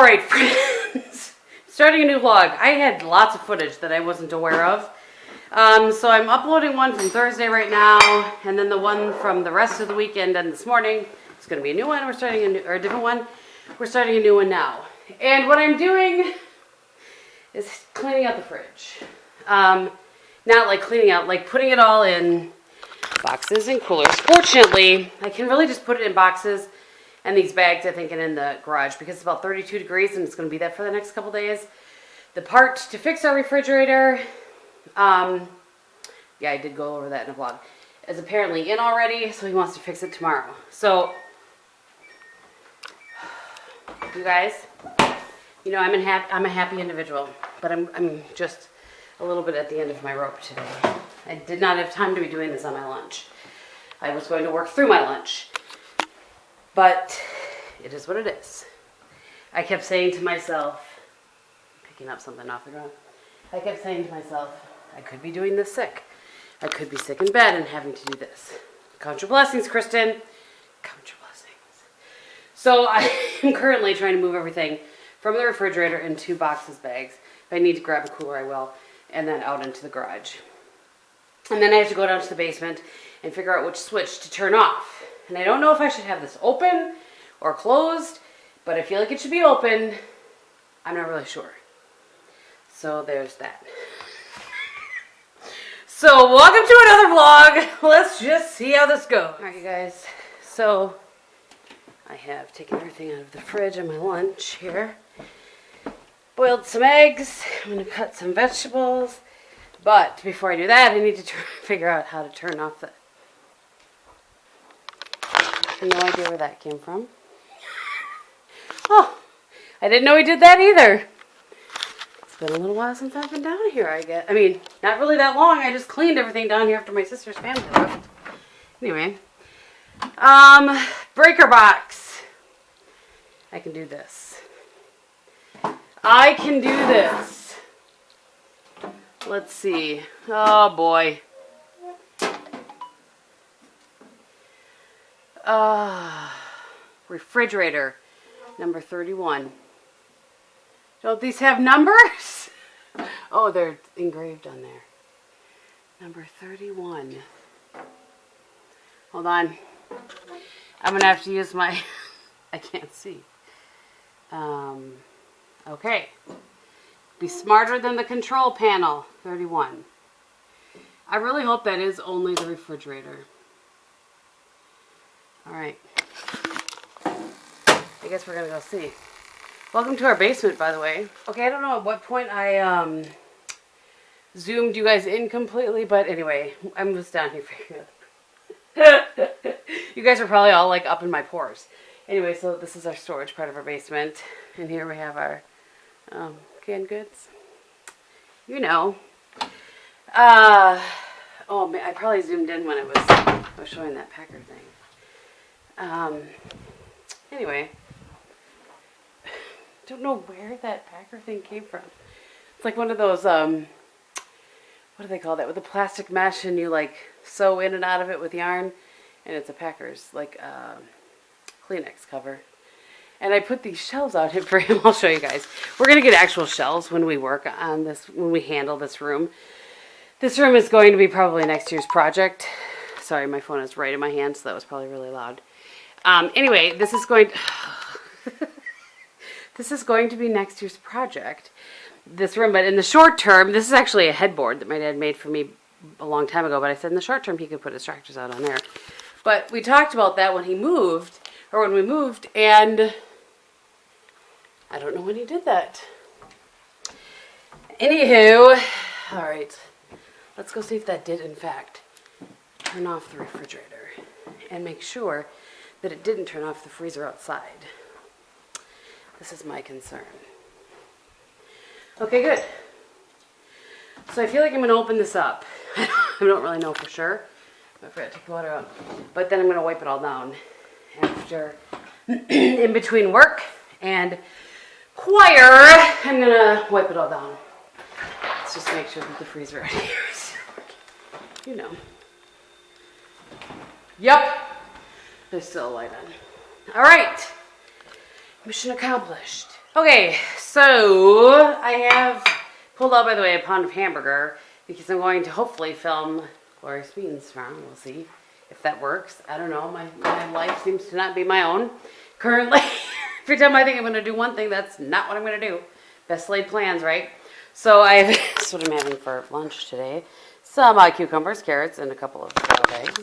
Alright friends, starting a new vlog. I had lots of footage that I wasn't aware of. So I'm uploading one from Thursday right now, and then the one from the rest of the weekend and this morning. It's going to be a new one. We're starting a new, or a different one. We're starting a new one now. And what I'm doing is cleaning out the fridge. Not like cleaning out, like putting it all in boxes and coolers. Fortunately, I can really just put it in boxes and these bags, I think, and in the garage because it's about 32 degrees and it's going to be that for the next couple days. The part to fix our refrigerator, yeah, I did go over that in a vlog, is apparently in already, so he wants to fix it tomorrow. So, you guys, you know, I'm a happy individual, but I'm just a little bit at the end of my rope today. I did not have time to be doing this on my lunch. I was going to work through my lunch. But it is what it is. I kept saying to myself, picking up something off the ground, I kept saying to myself, I could be doing this sick. I could be sick in bed and having to do this. Count your blessings, Kristin. Count your blessings. So I am currently trying to move everything from the refrigerator into boxes, bags. If I need to grab a cooler, I will. And then out into the garage. And then I have to go down to the basement and figure out which switch to turn off. And I don't know if I should have this open or closed, but I feel like it should be open. I'm not really sure. So there's that. So welcome to another vlog. Let's just see how this goes. All right, you guys. So I have taken everything out of the fridge and my lunch here. Boiled some eggs. I'm going to cut some vegetables. But before I do that, I need to figure out how to turn off the... I have no idea where that came from. Oh, I didn't know he did that either. It's been a little while since I've been down here, I guess. I mean, not really that long. I just cleaned everything down here after my sister's family left. Anyway. Breaker box. I can do this. I can do this. Let's see. Oh, boy. Refrigerator, number 31. Don't these have numbers? Oh, they're engraved on there. Number 31. Hold on. I'm going to have to use my... I can't see. Okay. Be smarter than the control panel. 31. I really hope that is only the refrigerator. Alright. I guess we're going to go see. Welcome to our basement, by the way. Okay, I don't know at what point I zoomed you guys in completely, but anyway, I'm just down here figuring it. You guys are probably all like up in my pores. Anyway, so this is our storage part of our basement. And here we have our canned goods. You know. Oh, man, I probably zoomed in when I was showing that Packer thing. Anyway, don't know where that Packer thing came from. It's like one of those, what do they call that? With the plastic mesh and you like sew in and out of it with yarn. And it's a Packer's, like, Kleenex cover. And I put these shelves out here for him. I'll show you guys. We're going to get actual shelves when we work on this, when we handle this room. This room is going to be probably next year's project. Sorry, my phone is right in my hand, so that was probably really loud. Anyway, this is going to, this is going to be next year's project, this room. But in the short term, this is actually a headboard that my dad made for me a long time ago. But I said in the short term, he could put his tractors out on there. But we talked about that when he moved, or when we moved, and I don't know when he did that. Anywho, all right, let's go see if that did, in fact, turn off the refrigerator and make sure that it didn't turn off the freezer outside. This is my concern. Okay, good. So I feel like I'm going to open this up. I don't really know for sure. I forgot to take the water out. But then I'm going to wipe it all down after, in between work and choir, I'm going to wipe it all down. Let's just make sure that the freezer right here is working. You know. Yep. There's still a light on. All right. Mission accomplished. Okay, so I have pulled out, by the way, a pound of hamburger because I'm going to hopefully film Glorious beans tomorrow. We'll see if that works. I don't know. My life seems to not be my own currently. Every time I think I'm going to do one thing, that's not what I'm going to do. Best laid plans, right? So that's what I'm having for lunch today. Some cucumbers, carrots, and a couple of salad eggs.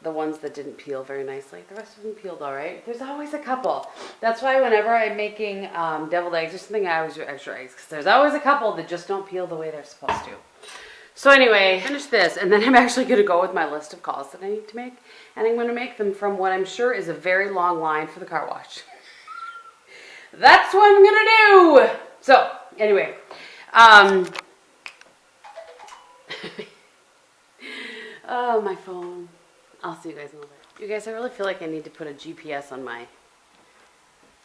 The ones that didn't peel very nicely. The rest of them peeled all right. There's always a couple. That's why whenever I'm making deviled eggs or something, I always do extra eggs. Because there's always a couple that just don't peel the way they're supposed to. So anyway, finish this. And then I'm actually going to go with my list of calls that I need to make. And I'm going to make them from what I'm sure is a very long line for the car wash. That's what I'm going to do. So anyway. Oh, my phone. I'll see you guys in a little bit. You guys, I really feel like I need to put a GPS on my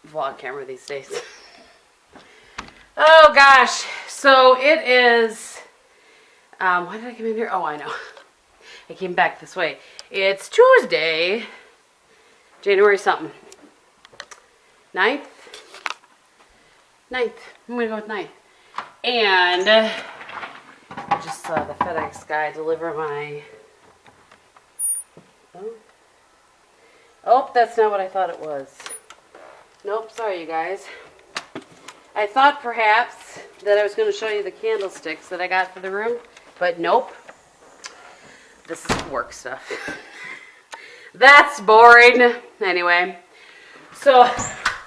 vlog camera these days. Oh gosh. So it is, why did I come in here? Oh, I know. I came back this way. It's Tuesday, January something. 9th? 9th. I'm going to go with 9th. And I just saw the FedEx guy deliver my... Oh, that's not what I thought it was. Nope, sorry you guys. I thought perhaps that I was going to show you the candlesticks that I got for the room, but nope. This is work stuff. That's boring. Anyway, so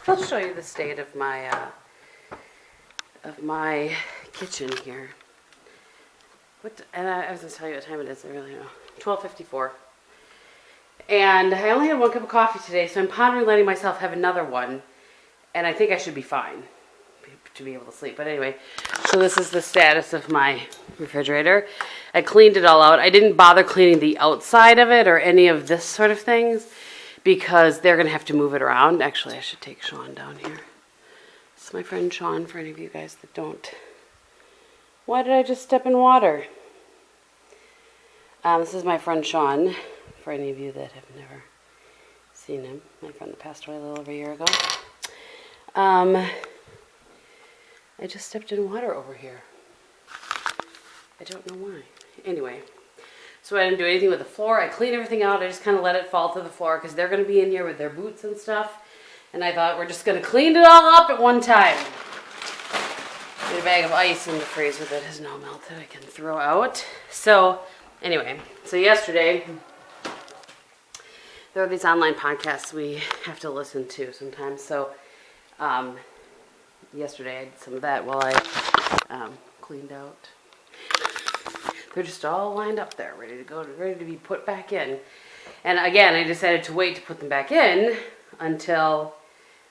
I'll show you the state of my kitchen here. And I was going to tell you what time it is. I really don't know. 12:54. And I only had one cup of coffee today, so I'm pondering letting myself have another one. And I think I should be fine to be able to sleep. But anyway, so this is the status of my refrigerator. I cleaned it all out. I didn't bother cleaning the outside of it or any of this sort of things because they're going to have to move it around. Actually, I should take Sean down here. This is my friend Sean, for any of you guys that don't. Why did I just step in water? This is my friend Sean. For any of you that have never seen him, my friend that passed away a little over a year ago. I just stepped in water over here. I don't know why. Anyway, so I didn't do anything with the floor. I cleaned everything out. I just kind of let it fall to the floor because they're going to be in here with their boots and stuff. And I thought we're just going to clean it all up at one time. Get a bag of ice in the freezer that has now melted I can throw out. So anyway, so yesterday... There are these online podcasts we have to listen to sometimes. So yesterday I did some of that while I cleaned out. They're just all lined up there, ready to go, ready to be put back in. And again, I decided to wait to put them back in until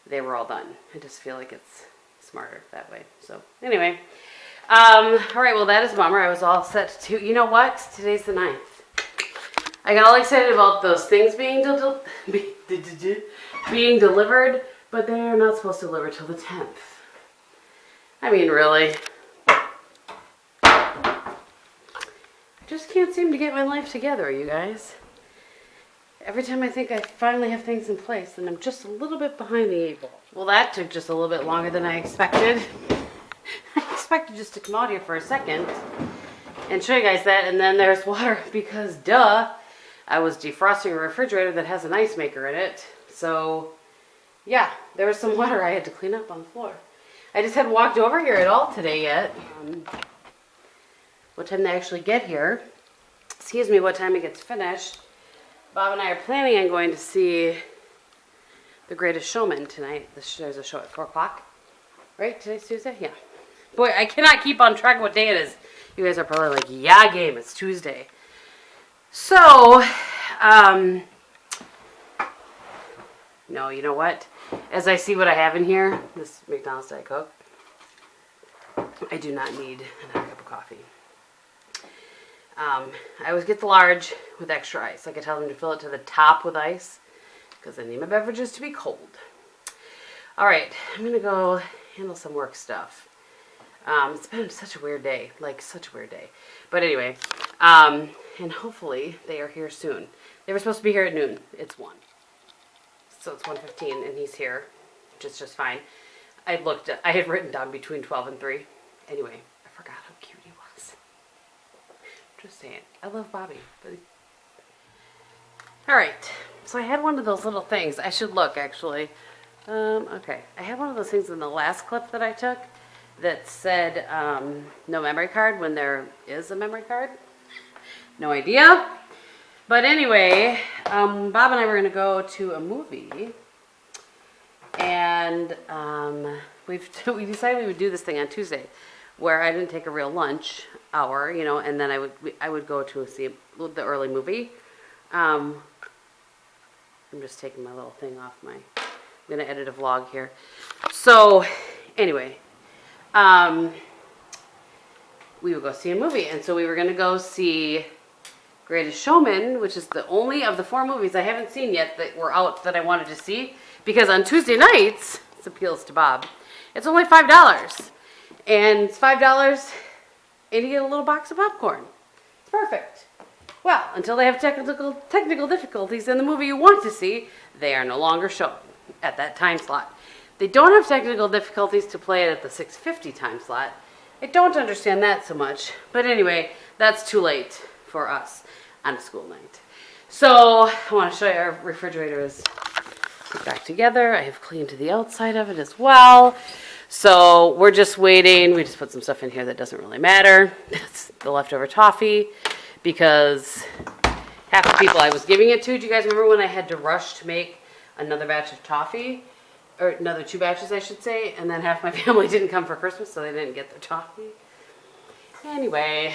they were all done. I just feel like it's smarter that way. So anyway, all right, well that is a bummer. I was all set to, you know what? Today's the 9th. I got all excited about those things being delivered, but they are not supposed to deliver till the 10th. I mean, really. I just can't seem to get my life together, you guys. Every time I think I finally have things in place, then I'm just a little bit behind the 8 ball. Well, that took just a little bit longer than I expected. I expected just to come out here for a second and show you guys that, and then there's water because, duh. I was defrosting a refrigerator that has an ice maker in it. So, yeah, there was some water I had to clean up on the floor. I just hadn't walked over here at all today yet. What time they actually get here. Excuse me, what time it gets finished. Bob and I are planning on going to see The Greatest Showman tonight. There's a show at 4 o'clock. Right? Today's Tuesday? Yeah. Boy, I cannot keep on track of what day it is. You guys are probably like, yeah, game, it's Tuesday. So, no, you know what? As I see what I have in here, this McDonald's Diet Coke, I do not need another cup of coffee. I always get the large with extra ice. Like I tell them to fill it to the top with ice because I need my beverages to be cold. All right, I'm going to go handle some work stuff. It's been such a weird day, But anyway, and hopefully they are here soon. They were supposed to be here at noon. It's 1. So it's 1:15 and he's here, which is just fine. I had written down between 12 and 3. Anyway, I forgot how cute he was. Just saying. I love Bobby. But... Alright, so I had one of those little things. I should look, actually. Okay. I had one of those things in the last clip that I took that said no memory card when there is a memory card. No idea. But anyway, Bob and I were going to go to a movie. And we decided we would do this thing on Tuesday, where I didn't take a real lunch hour, you know, and then I would go to see the early movie. I'm just taking my little thing off my. I'm gonna edit a vlog here. So, anyway, we would go see a movie, and so we were gonna go see Greatest Showman, which is the only of the 4 movies I haven't seen yet that were out that I wanted to see. Because on Tuesday nights, this appeals to Bob, it's only $5. And it's $5 and you get a little box of popcorn. It's perfect. Well, until they have technical difficulties in the movie you want to see, they are no longer shown at that time slot. They don't have technical difficulties to play it at the 6:50 time slot. I don't understand that so much. But anyway, that's too late for us on a school night. So I want to show you our refrigerator is put back together. I have cleaned the outside of it as well. So we're just waiting. We just put some stuff in here that doesn't really matter. That's the leftover toffee because half the people I was giving it to, do you guys remember when I had to rush to make another batch of toffee? Or another 2 batches, I should say. And then half my family didn't come for Christmas, so they didn't get their toffee. Anyway,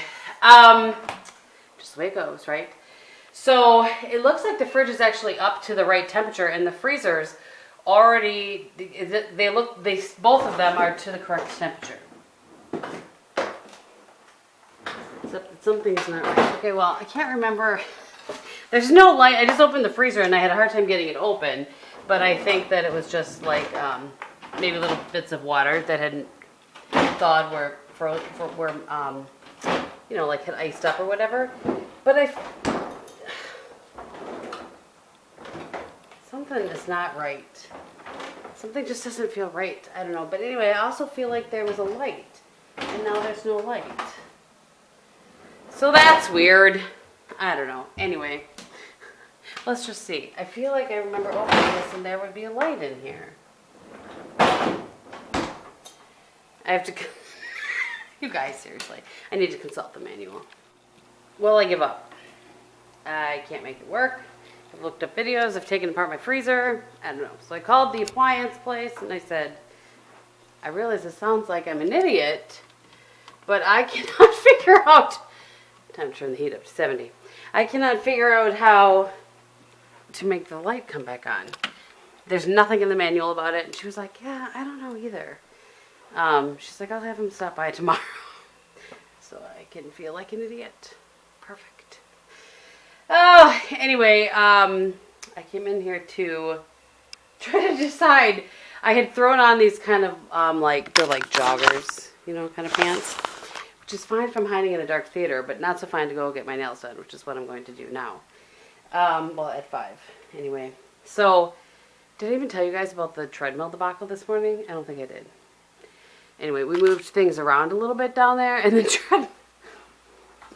just the way it goes, right? So it looks like the fridge is actually up to the right temperature, and the freezers already, both of them are to the correct temperature. Except that something's not right. Okay, well, I can't remember. There's no light. I just opened the freezer and I had a hard time getting it open, but I think that it was just like maybe little bits of water that hadn't thawed you know, like had iced up or whatever. But something is not right. Something just doesn't feel right. I don't know. But anyway, I also feel like there was a light. And now there's no light. So that's weird. I don't know. Anyway, let's just see. I feel like I remember opening this and there would be a light in here. I have to... You guys, seriously. I need to consult the manual. Well, I give up. I can't make it work. I've looked up videos. I've taken apart my freezer. I don't know. So I called the appliance place and I said, I realize it sounds like I'm an idiot, but I cannot figure out, time to turn the heat up to 70. I cannot figure out how to make the light come back on. There's nothing in the manual about it. And she was like, yeah, I don't know either. She's like, I'll have him stop by tomorrow. So I can feel like an idiot. Perfect. Oh, anyway, I came in here to try to decide. I had thrown on these kind of, they're like joggers, you know, kind of pants. Which is fine if I'm hiding in a dark theater, but not so fine to go get my nails done, which is what I'm going to do now. Well, at 5. Anyway, so, did I even tell you guys about the treadmill debacle this morning? I don't think I did. Anyway, we moved things around a little bit down there, and then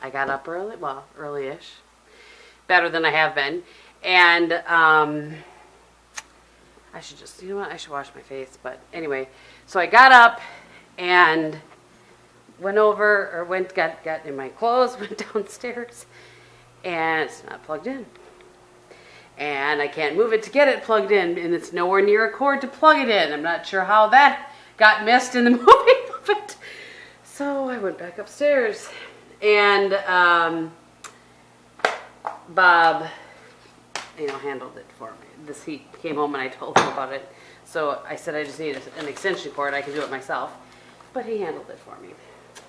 I got up early, well, early-ish. Better than I have been. And, I should just, you know what, I should wash my face. But anyway, so I got up and went over, or got in my clothes, went downstairs, and it's not plugged in. And I can't move it to get it plugged in, and it's nowhere near a cord to plug it in. I'm not sure how that got missed in the moving of it. So I went back upstairs, and Bob, you know, handled it for me. He came home and I told him about it. So I said I just need an extension cord. I can do it myself. But he handled it for me.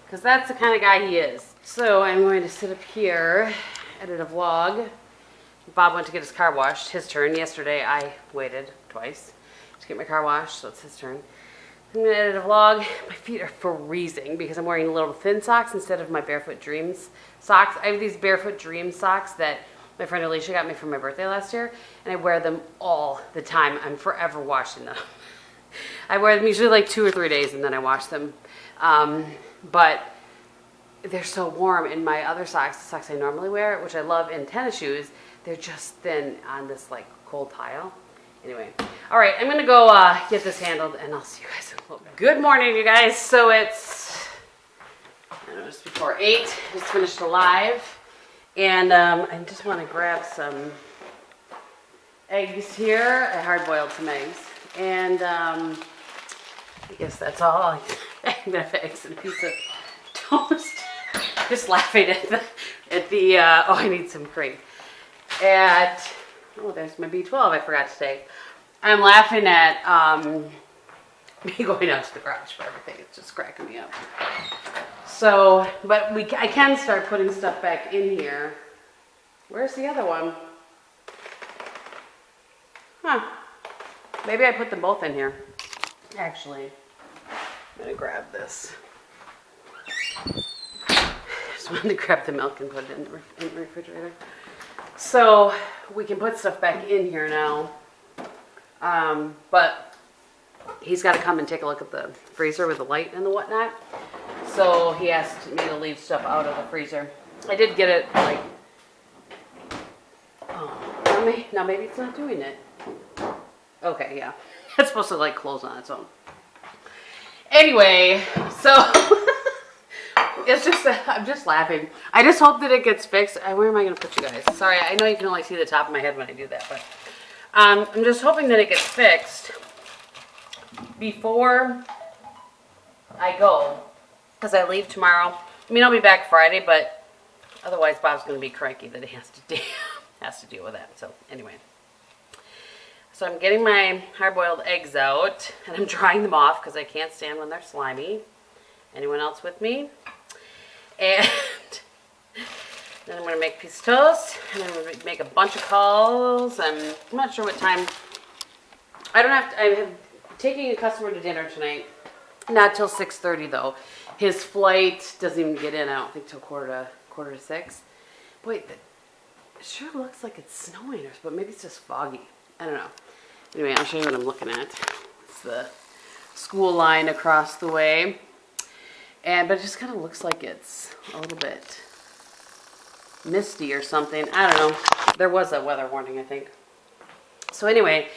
Because that's the kind of guy he is. So I'm going to sit up here, edit a vlog. Bob went to get his car washed. His turn. Yesterday I waited twice to get my car washed, so it's his turn. I'm going to edit a vlog. My feet are freezing because I'm wearing little thin socks instead of my Barefoot Dreams socks. I have these Barefoot Dreams socks that my friend Alicia got me for my birthday last year, and I wear them all the time. I'm forever washing them I wear them usually like 2 or 3 days and then I wash them. But they're so warm in my other socks, the socks I normally wear, which I love in tennis shoes. They're just thin on this like cold tile. Anyway, all right, I'm gonna go get this handled and I'll see you guys in a little bit. Good morning, you guys. So it's, I don't know, just before 8, just finished the live. And I just wanna grab some eggs here. I hard-boiled some eggs. And I guess that's all. I'm gonna have eggs and a piece of toast. Just laughing at the oh, I need some cream. Oh, there's my B12 I forgot to take. I'm laughing at me going out to the garage for everything. It's just cracking me up. So, but I can start putting stuff back in here. Where's the other one? Huh. Maybe I put them both in here. Actually, I'm gonna grab this. Just wanted to grab the milk and put it in the refrigerator. So we can put stuff back in here now. But he's got to come and take a look at the freezer with the light and the whatnot. So he asked me to leave stuff out of the freezer. I did get it like, oh, now maybe it's not doing it. Okay, yeah. It's supposed to like close on its own. Anyway, so it's just, I'm just laughing. I just hope that it gets fixed. Where am I going to put you guys? Sorry, I know you can only see the top of my head when I do that, but I'm just hoping that it gets fixed before I go, because I leave tomorrow. I mean, I'll be back Friday, but otherwise Bob's going to be cranky that he has to deal with that. So anyway. So I'm getting my hard-boiled eggs out, and I'm drying them off because I can't stand when they're slimy. Anyone else with me? And then I'm going to make a piece of toast, and I'm going to make a bunch of calls. I'm not sure what time. I'm taking a customer to dinner tonight. Not till 6:30 though. His flight doesn't even get in, I don't think, till quarter to 6. Wait, it sure looks like it's snowing, but maybe it's just foggy. I don't know. Anyway, I'll show you what I'm looking at. It's the school line across the way. But it just kind of looks like it's a little bit misty or something. I don't know. There was a weather warning, I think. So anyway,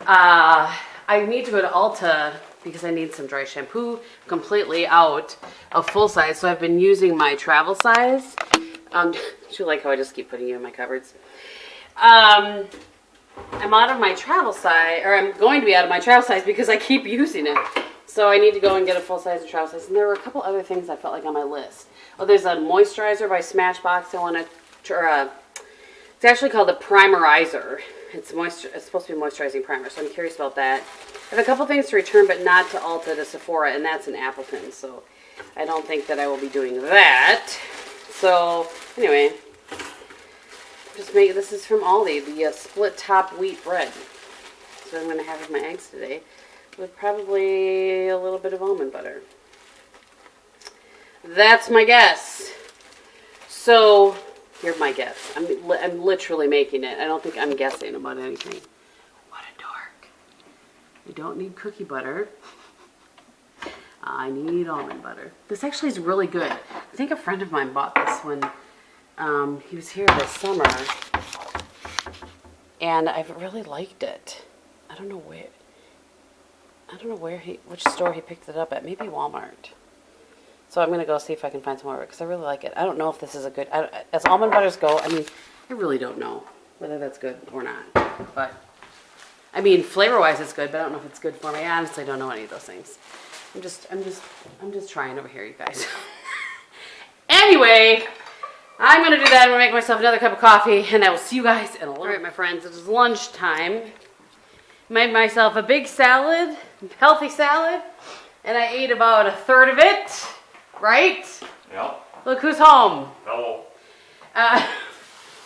I need to go to Ulta because I need some dry shampoo completely out of full size. So I've been using my travel size. Do you like how I just keep putting you in my cupboards? I'm out of my travel size, or I'm going to be out of my travel size because I keep using it. So I need to go and get a full size of travel size. And there were a couple other things I felt like on my list. Oh, there's a moisturizer by Smashbox I want to try. It's actually called the Primerizer. It's supposed to be moisturizing primer, so I'm curious about that. I have a couple things to return, but not to Ulta, to Sephora, and that's in Appleton. So I don't think that I will be doing that. So anyway, this is from Aldi, the split top wheat bread. So I'm going to have with my eggs today, with probably a little bit of almond butter. That's my guess. So here's my guess. I'm literally making it. I don't think I'm guessing about anything. What a dork. We don't need cookie butter. I need almond butter. This actually is really good. I think a friend of mine bought this when he was here this summer, and I've really liked it. I don't know which store he picked it up at. Maybe Walmart. So I'm gonna go see if I can find some more because I really like it. I don't know if this is a good, as almond butters go. I mean, I really don't know whether that's good or not. But I mean, flavor-wise, it's good, but I don't know if it's good for me. I honestly don't know any of those things. I'm just trying over here, you guys. Anyway, I'm gonna do that. I'm gonna make myself another cup of coffee, and I will see you guys in a little. All right, my friends, it is lunchtime. Made myself a big salad, healthy salad, and I ate about a third of it. Right? Yep. Look who's home. Hello.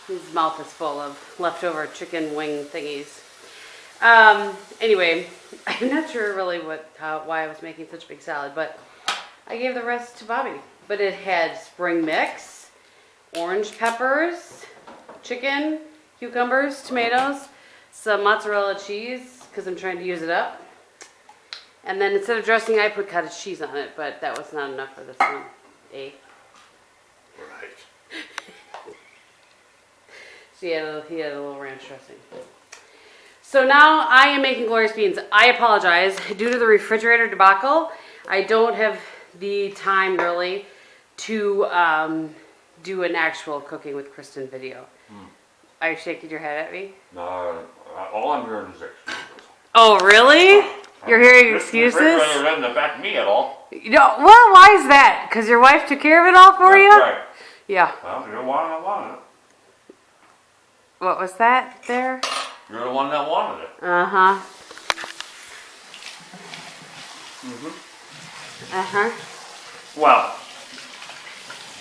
His mouth is full of leftover chicken wing thingies. Anyway, I'm not sure really why I was making such a big salad, but I gave the rest to Bobby. But it had spring mix, orange peppers, chicken, cucumbers, tomatoes, some mozzarella cheese, because I'm trying to use it up, And then instead of dressing, I put cottage cheese on it, but that was not enough for this one. Right. So he had a little ranch dressing. So now I am making Glorious beans. I apologize. Due to the refrigerator debacle, I don't have the time really to do an actual cooking with Kristin video. Are you shaking your head at me? No, all I'm hearing is excuses. Oh, really? You're hearing excuses? The refrigerator doesn't affect me at all. No, well, why is that? Because your wife took care of it all for you? Right. Yeah. Well, you're the one that wanted it. What was that there? You're the one that wanted it. Uh-huh. Mm-hmm. Uh-huh. Well,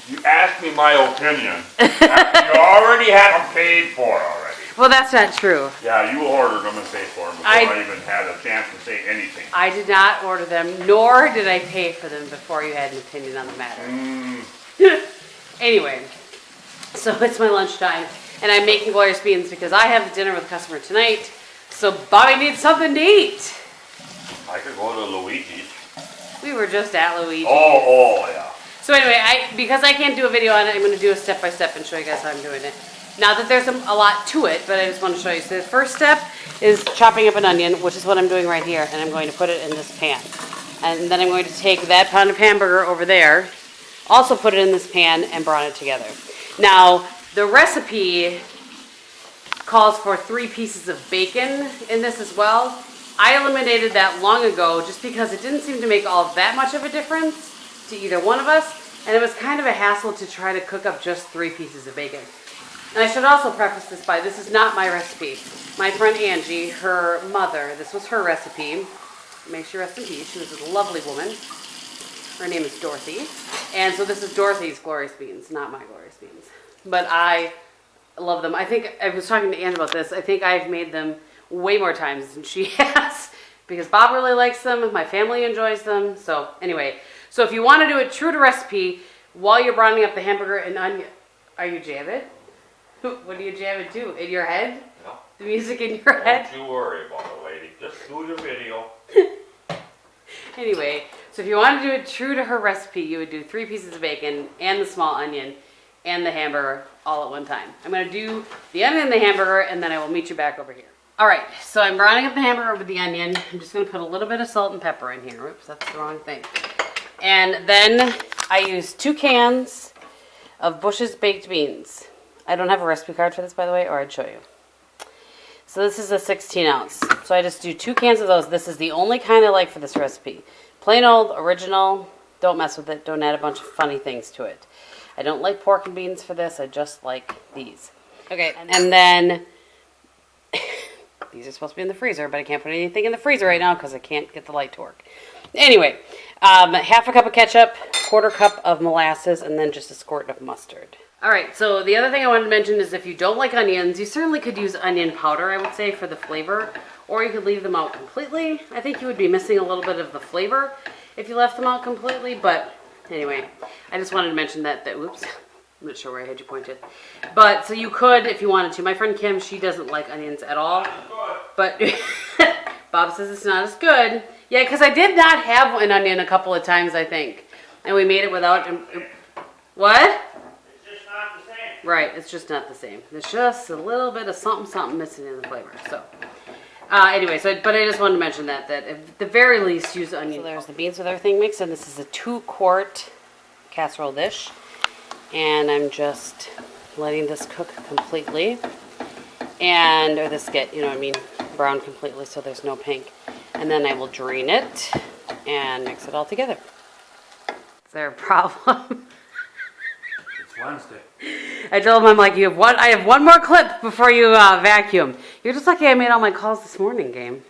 you asked me my opinion. You already had them paid for already. Well, that's not true. Yeah, you ordered them and paid for them before I even had a chance to say anything. I did not order them, nor did I pay for them before you had an opinion on the matter. Anyway, so it's my lunchtime, and I'm making Glorious beans because I have dinner with a customer tonight, so Bobby needs something to eat. I could go to Luigi's. We were just at Luigi's. Oh, yeah. So anyway, because I can't do a video on it, I'm going to do a step-by-step and show you guys how I'm doing it. Not that there's a lot to it, but I just want to show you. So the first step is chopping up an onion, which is what I'm doing right here, and I'm going to put it in this pan. And then I'm going to take that pound of hamburger over there, also put it in this pan, and brown it together. Now, the recipe calls for 3 pieces of bacon in this as well. I eliminated that long ago just because it didn't seem to make all that much of a difference to either one of us, and it was kind of a hassle to try to cook up just 3 pieces of bacon. And I should also preface this by, this is not my recipe. My friend Angie, her mother, this was her recipe. May she rest in peace. She was a lovely woman. Her name is Dorothy. And so this is Dorothy's Glorious beans, not my Glorious beans. But I love them. I think, I was talking to Angie about this, I think I've made them way more times than she has. Because Bob really likes them, my family enjoys them. So anyway, so if you want to do it true to recipe, while you're browning up the hamburger and onion, are you jamming? What do you jam it to? In your head? No. The music in your head? Don't you worry about it, lady. Just do your video. Anyway, so if you want to do it true to her recipe, you would do 3 pieces of bacon and the small onion and the hamburger all at one time. I'm going to do the onion and the hamburger, and then I will meet you back over here. Alright, so I'm browning up the hamburger with the onion. I'm just going to put a little bit of salt and pepper in here. Oops, that's the wrong thing. And then I use 2 cans of Bush's baked beans. I don't have a recipe card for this, by the way, or I'd show you. So this is a 16 ounce. So I just do 2 cans of those. This is the only kind I like for this recipe. Plain old, original. Don't mess with it. Don't add a bunch of funny things to it. I don't like pork and beans for this. I just like these. Okay, and then these are supposed to be in the freezer, but I can't put anything in the freezer right now because I can't get the light to work. Anyway, half a cup of ketchup, 1/4 cup of molasses, and then just a squirt of mustard. Alright, so the other thing I wanted to mention is if you don't like onions, you certainly could use onion powder, I would say, for the flavor. Or you could leave them out completely. I think you would be missing a little bit of the flavor if you left them out completely. But anyway, I just wanted to mention that, whoops, I'm not sure where I had you pointed. But, so you could if you wanted to. My friend Kim, she doesn't like onions at all. But Bob says it's not as good. Yeah, because I did not have an onion a couple of times, I think. And we made it without... What? Right, it's just not the same. There's just a little bit of something missing in the flavor. So, anyway, but I just wanted to mention that at the very least, use onion. So there's the beans with everything mixed, and this is a 2-quart casserole dish. And I'm just letting this cook completely. Or this get, brown completely so there's no pink. And then I will drain it and mix it all together. Is there a problem? Wednesday. I told him, I'm like, I have one more clip before you vacuum. You're just lucky I made all my calls this morning, Game.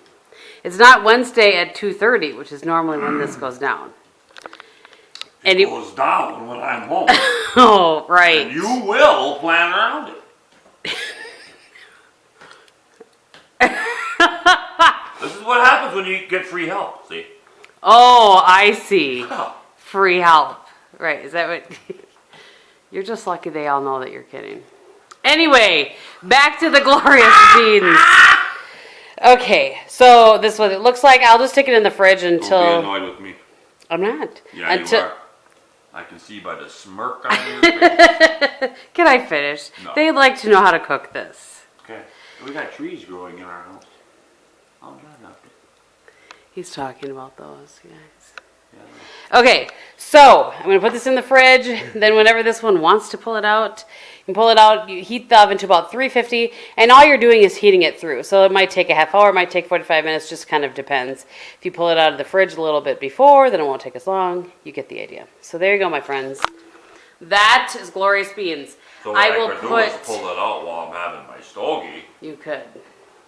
It's not Wednesday at 2:30, which is normally when this goes down. It goes down when I'm home. Oh, right. And you will plan around it. This is what happens when you get free help, see? Oh, I see. Oh. Free help. Right, is that what... You're just lucky they all know that you're kidding. Anyway, back to the Glorious beans. Okay, so this is what it looks like. I'll just stick it in the fridge until... Don't be annoyed with me. I'm not. Yeah, until... you are. I can see by the smirk on your face. Can I finish? No. They'd like to know how to cook this. Okay. We got trees growing in our house. Oh, no. He's talking about those, guys. Yeah. Okay, so I'm going to put this in the fridge. Then whenever this one wants to pull it out, you can pull it out. You heat the oven to about 350, and all you're doing is heating it through. So it might take a half hour, it might take 45 minutes, just kind of depends. If you pull it out of the fridge a little bit before, then it won't take as long. You get the idea. So there you go, my friends. That is Glorious beans. So what I could do is pull it out while I'm having my stogie. You could.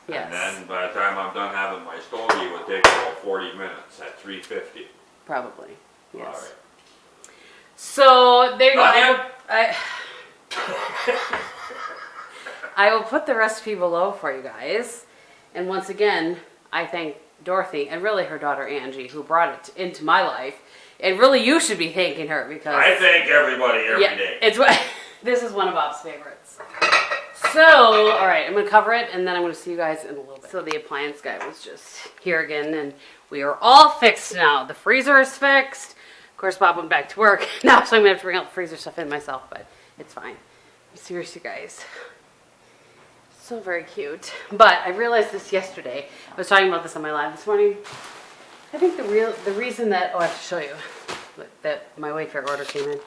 Yes. And then by the time I'm done having my stogie, it would take about 40 minutes at 350. Probably. Yes. All right. So there you go. Not I will put the recipe below for you guys. And once again, I thank Dorothy and really her daughter Angie who brought it into my life. And really you should be thanking her because I thank everybody every day. It's this is one of Bob's favorites. So, all right, I'm going to cover it, and then I'm going to see you guys in a little bit. So the appliance guy was just here again, and we are all fixed now. The freezer is fixed. Of course, Bob went back to work now, so I'm going to have to bring out the freezer stuff in myself, but it's fine. I'm serious, you guys. So very cute. But I realized this yesterday. I was talking about this on my live this morning. I think the reason that, I have to show you, that my Wayfair order came in.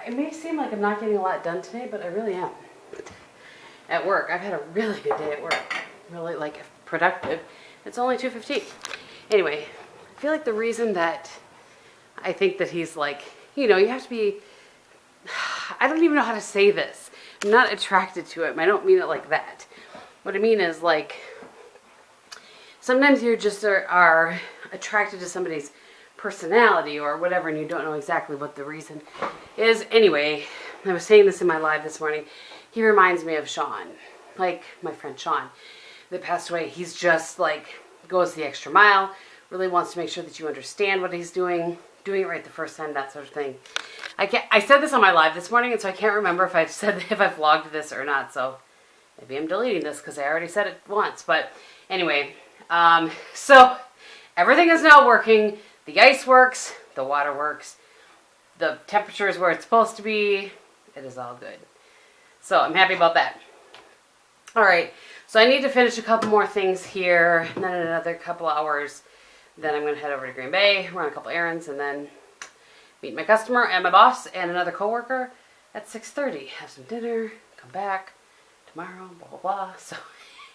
It may seem like I'm not getting a lot done today, but I really am. At work, I've had a really good day at work. Really, productive. It's only 2:15. Anyway, I feel like the reason that I think that he's you have to be, I don't even know how to say this. I'm not attracted to him. I don't mean it like that. What I mean is sometimes you just are attracted to somebody's personality or whatever, and you don't know exactly what the reason is. Anyway, I was saying this in my live this morning. He reminds me of Sean, my friend Sean that passed away. He's just goes the extra mile, really wants to make sure that you understand what he's doing it right the first time, that sort of thing. I said this on my live this morning, and so I can't remember if I vlogged this or not, so maybe I'm deleting this because I already said it once. But anyway, so everything is now working. The ice works, the water works, the temperature is where it's supposed to be. It is all good. So I'm happy about that. All right, so I need to finish a couple more things here, and then in another couple hours, then I'm going to head over to Green Bay, run a couple errands, and then meet my customer and my boss and another coworker at 6:30. Have some dinner, come back tomorrow, blah, blah, blah. So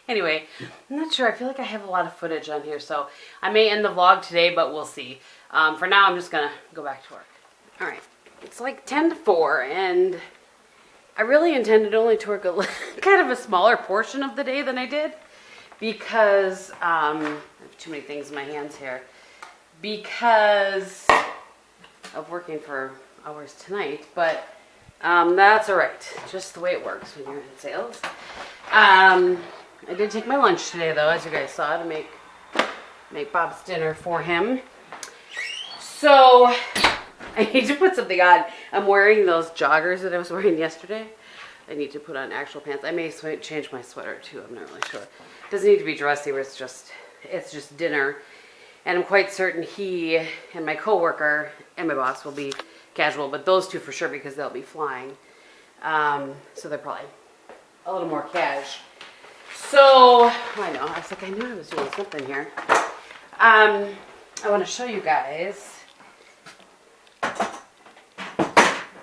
anyway, I'm not sure. I feel like I have a lot of footage on here, so I may end the vlog today, but we'll see. For now, I'm just going to go back to work. All right, it's 10 to 4, and I really intended only to work kind of a smaller portion of the day than I did because I have too many things in my hands here because of working for hours tonight, but that's all right. Just the way it works when you're in sales. I did take my lunch today, though, as you guys saw, to make Bob's dinner for him. So I need to put something on. I'm wearing those joggers that I was wearing yesterday. I need to put on actual pants. I may change my sweater too. I'm not really sure. It doesn't need to be dressy. Where it's just dinner, and I'm quite certain he and my coworker and my boss will be casual, but those two for sure because they'll be flying. So they're probably a little more cash. So I know. I knew I was doing something here. I want to show you guys.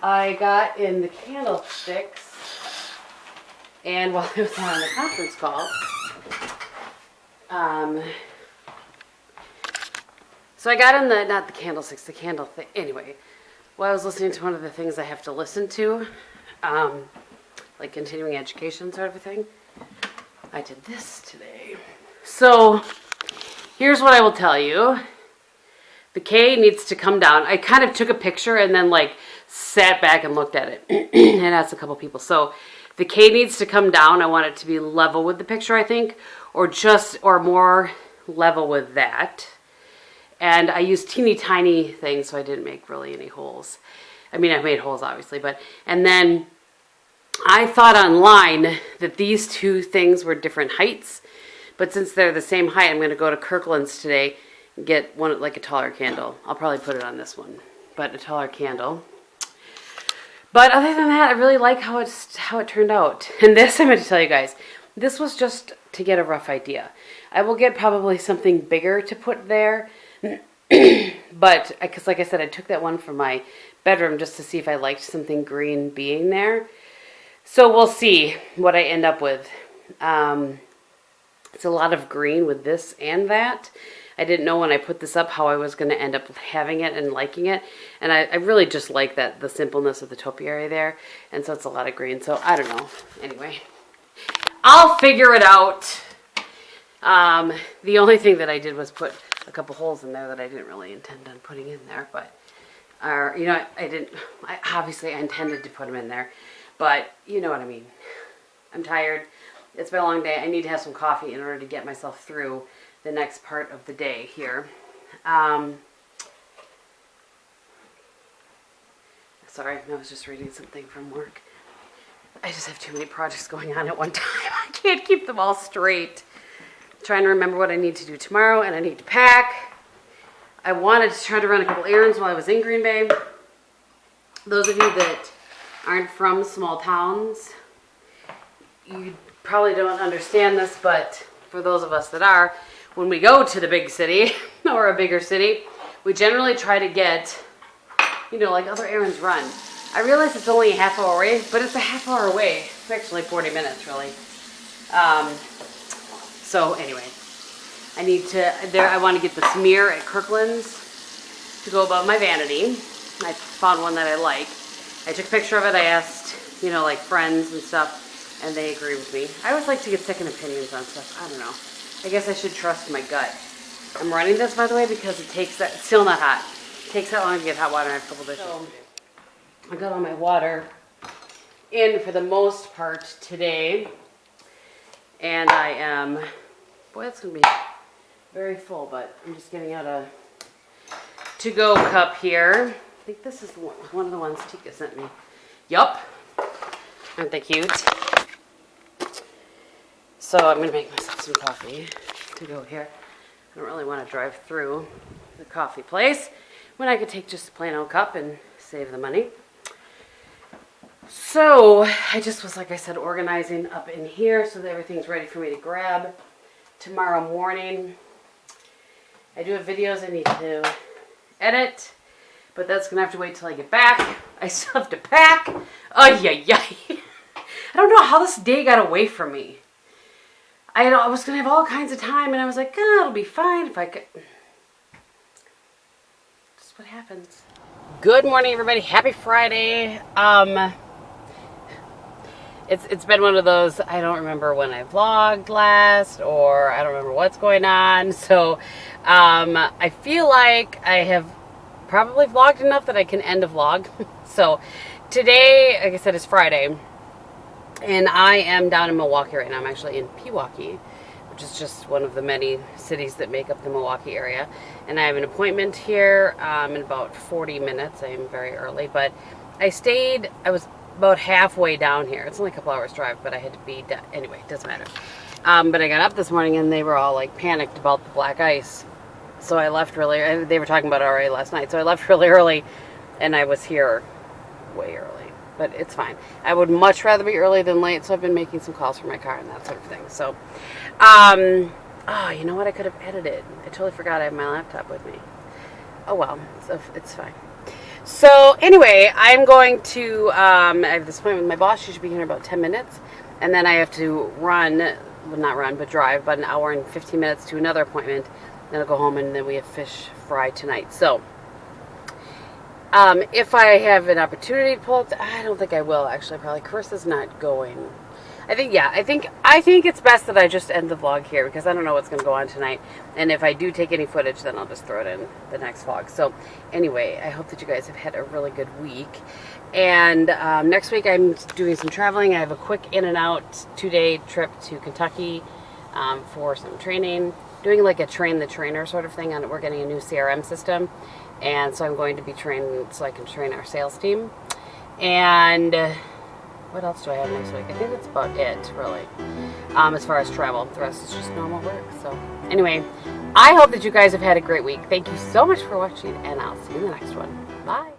I got in the candlesticks, and while I was on the conference call, so I got in not the candlesticks, the candle thing. Anyway, while I was listening to one of the things I have to listen to, like continuing education sort of a thing, I did this today. So here's what I will tell you. The K needs to come down. I kind of took a picture and then sat back and looked at it and asked a couple people. So the K needs to come down. I want it to be level with the picture, I think, or more level with that. And I used teeny tiny things, so I didn't make really any holes. I mean, I made holes obviously, and then I thought online that these two things were different heights But since they're the same height, I'm going to go to Kirkland's today and get one, like a taller candle. I'll probably put it on this one, but a taller candle. But other than that, I really like how it turned out. And this, I'm going to tell you guys, this was just to get a rough idea. I will get probably something bigger to put there. But, because like I said, I took that one from my bedroom just to see if I liked something green being there. So we'll see what I end up with. It's a lot of green with this and that. I didn't know when I put this up how I was going to end up having it and liking it. And I really just like that, the simpleness of the topiary there. And so it's a lot of green. So I don't know. Anyway, I'll figure it out. The only thing that I did was put a couple holes in there that I didn't really intend on putting in there. But, you know, obviously I intended to put them in there. But you know what I mean. I'm tired. It's been a long day. I need to have some coffee in order to get myself through the next part of the day here. Sorry, I was just reading something from work. I just have too many projects going on at one time. I can't keep them all straight. I'm trying to remember what I need to do tomorrow, and I need to pack. I wanted to try to run a couple errands while I was in Green Bay. Those of you that aren't from small towns, you probably don't understand this, but for those of us that are, when we go to the big city or a bigger city, we generally try to get, you know, like other errands run. I realize it's only a half hour away, but it's a half hour away. It's actually 40 minutes, really. So anyway, I want to get the smear at Kirkland's to go above my vanity. I found one that I like. I took a picture of it. I asked, you know, like friends and stuff, and they agree with me. I always like to get second opinions on stuff. I don't know. I guess I should trust my gut. I'm running this, by the way, because it takes that, it's still not hot. It takes that long to get hot water. I have a couple dishes. So, I got all my water in for the most part today. And I am, boy, it's going to be very full, but I'm just getting out a to-go cup here. I think this is one of the ones Tika sent me. Yup. Aren't they cute? So I'm going to make myself some coffee to go here. I don't really want to drive through the coffee place when I could take just a plain old cup and save the money. So I just was, like I said, organizing up in here so that everything's ready for me to grab tomorrow morning. I do have videos I need to edit, but that's going to have to wait till I get back. I still have to pack. Oh, yeah. I don't know how this day got away from me. I was going to have all kinds of time, and I was like, oh, it'll be fine if I could. Just what happens. Good morning, everybody. Happy Friday. It's been one of those, I don't remember when I vlogged last, or I don't remember what's going on. So I feel like I have probably vlogged enough that I can end a vlog. So today, like I said, is Friday. And I am down in Milwaukee right now. I'm actually in Pewaukee, which is just one of the many cities that make up the Milwaukee area. And I have an appointment here in about 40 minutes. I am very early, but I was about halfway down here. It's only a couple hours drive, but I had to be done. Anyway, it doesn't matter. But I got up this morning and they were all like panicked about the black ice. So I left really, they were talking about it already last night. So I left really early and I was here way early. But it's fine. I would much rather be early than late, so I've been making some calls for my car and that sort of thing. So, oh, you know what? I could have edited. I totally forgot I have my laptop with me. Oh, well. So it's fine. So, anyway, I'm going to, I have this appointment with my boss. She should be here in about 10 minutes. And then I have to run, well, not run, but drive about an hour and 15 minutes to another appointment. Then I'll go home, and then we have fish fry tonight. So, if I have an opportunity to pull it, I don't think I will, actually, probably. Carissa's not going. I think it's best that I just end the vlog here, because I don't know what's going to go on tonight. And if I do take any footage, then I'll just throw it in the next vlog. So, anyway, I hope that you guys have had a really good week. And next week, I'm doing some traveling. I have a quick in and out 2-day trip to Kentucky for some training. Doing like a train the trainer sort of thing. And we're getting a new CRM system. And so I'm going to be trained so I can train our sales team. And What else do I have next week? I think that's about it, really. As far as travel, the rest is just normal work. So anyway, I hope that you guys have had a great week. Thank you so much for watching, and I'll see you in the next one. Bye.